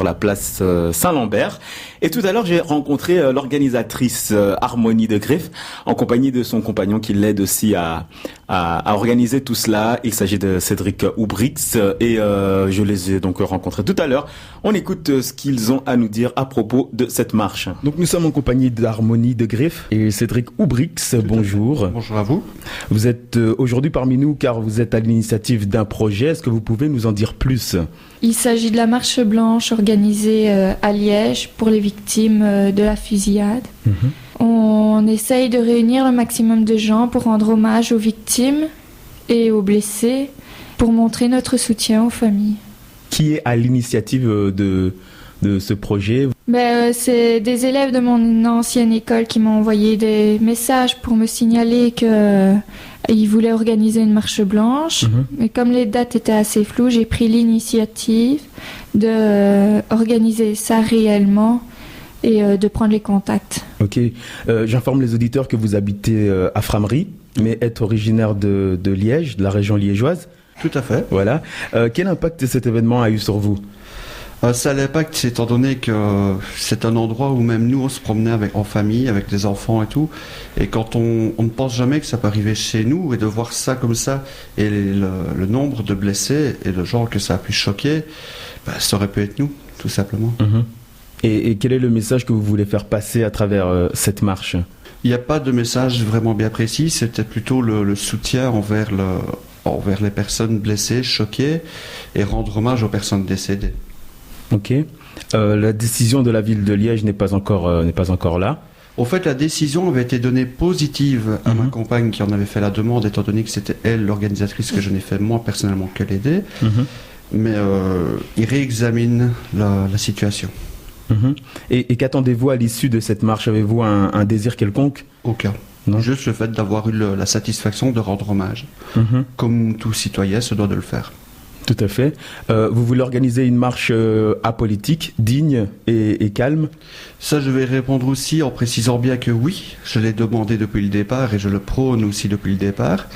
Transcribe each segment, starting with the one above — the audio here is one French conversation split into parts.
la place Saint-Lambert. Et tout à l'heure, j'ai rencontré l'organisatrice Harmonie de Greff, en compagnie de son compagnon qui l'aide aussi à organiser tout cela. Il s'agit de Cédric Oubrix et je les ai donc rencontrés tout à l'heure. On écoute ce qu'ils ont à nous dire à propos de cette marche. Donc nous sommes en compagnie d'Harmonie de Greff et Cédric Oubrix. Bonjour. Bonjour à vous. Vous êtes aujourd'hui parmi nous car vous êtes à l'initiative d'un projet. Est-ce que vous pouvez nous en dire plus ? Il s'agit de la marche blanche organisée à Liège pour les victimes de la fusillade. On essaye de réunir le maximum de gens pour rendre hommage aux victimes et aux blessés, pour montrer notre soutien aux familles. Qui est à l'initiative de ce projet ? C'est des élèves de mon ancienne école qui m'ont envoyé des messages pour me signaler qu'ils voulaient organiser une marche blanche. Mais comme les dates étaient assez floues, j'ai pris l'initiative d'organiser ça réellement et de prendre les contacts. Ok. J'informe les auditeurs que vous habitez à Frameries, mais êtes originaire de Liège, de la région liégeoise. Tout à fait. Voilà. Quel impact cet événement a eu sur vous ? Ça a l'impact, étant donné que c'est un endroit où même nous, on se promenait en famille, avec des enfants et tout. Et quand on ne pense jamais que ça peut arriver chez nous, et de voir ça comme ça, et le nombre de blessés et de gens que ça a pu choquer, ça aurait pu être nous, tout simplement. Et quel est le message que vous voulez faire passer à travers cette marche ? Il n'y a pas de message vraiment bien précis, c'était plutôt le soutien envers les personnes blessées, choquées, et rendre hommage aux personnes décédées. Ok. La décision de la ville de Liège n'est pas encore là. En fait, la décision avait été donnée positive à ma compagne qui en avait fait la demande, étant donné que c'était elle l'organisatrice, que je n'ai fait moi personnellement que l'aider. Mais il réexamine la situation. Et qu'attendez-vous à l'issue de cette marche ? Avez-vous un désir quelconque ? Aucun. Non. Juste le fait d'avoir eu la satisfaction de rendre hommage. Comme tout citoyen se doit de le faire. Tout à fait. Vous voulez organiser une marche apolitique, digne et calme ? Ça, je vais répondre aussi en précisant bien que oui, je l'ai demandé depuis le départ et je le prône aussi depuis le départ.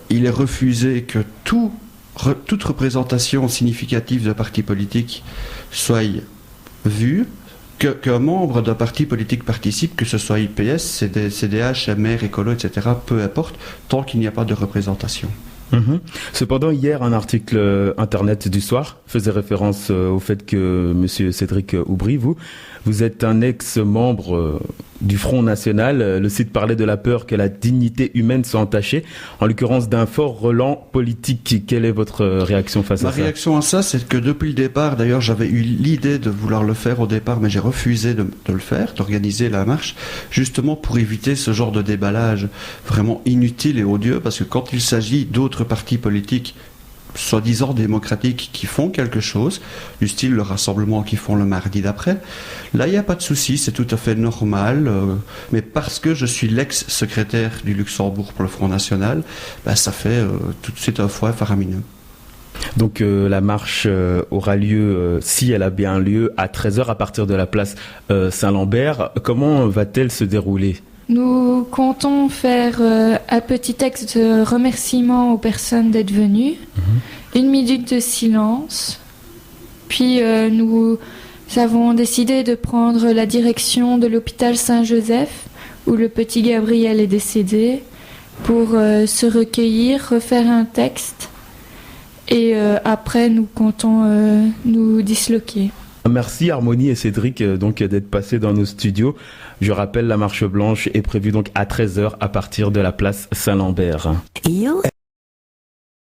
Il est refusé que toute représentation significative de parti politique soit vue, qu'un membre d'un parti politique participe, que ce soit IPS, CDH, MR, Écolo, etc., peu importe, tant qu'il n'y a pas de représentation. Cependant, hier, un article internet du Soir faisait référence au fait que M. Cédric Oubrix, vous êtes un ex-membre du Front National. Le site parlait de la peur que la dignité humaine soit entachée, en l'occurrence d'un fort relent politique. Quelle est votre réaction face à ça ? Ma réaction à ça, c'est que depuis le départ, d'ailleurs, j'avais eu l'idée de vouloir le faire au départ, mais j'ai refusé de le faire, d'organiser la marche, justement pour éviter ce genre de déballage vraiment inutile et odieux, parce que quand il s'agit d'autres partis politiques soi-disant démocratiques qui font quelque chose, du style le rassemblement qu'ils font le mardi d'après, là il n'y a pas de souci, c'est tout à fait normal, mais parce que je suis l'ex-secrétaire du Luxembourg pour le Front National, ça fait tout de suite un foie faramineux. Donc la marche aura lieu, si elle a bien lieu, à 13h à partir de la place Saint-Lambert. Comment va-t-elle se dérouler ? Nous comptons faire un petit texte de remerciement aux personnes d'être venues, 1 minute de silence, puis nous avons décidé de prendre la direction de l'hôpital Saint-Joseph, où le petit Gabriel est décédé, pour se recueillir, refaire un texte, et après nous comptons nous disloquer. Merci Harmonie et Cédric d'être passés dans nos studios. Je rappelle, la marche blanche est prévue donc à 13h à partir de la place Saint-Lambert.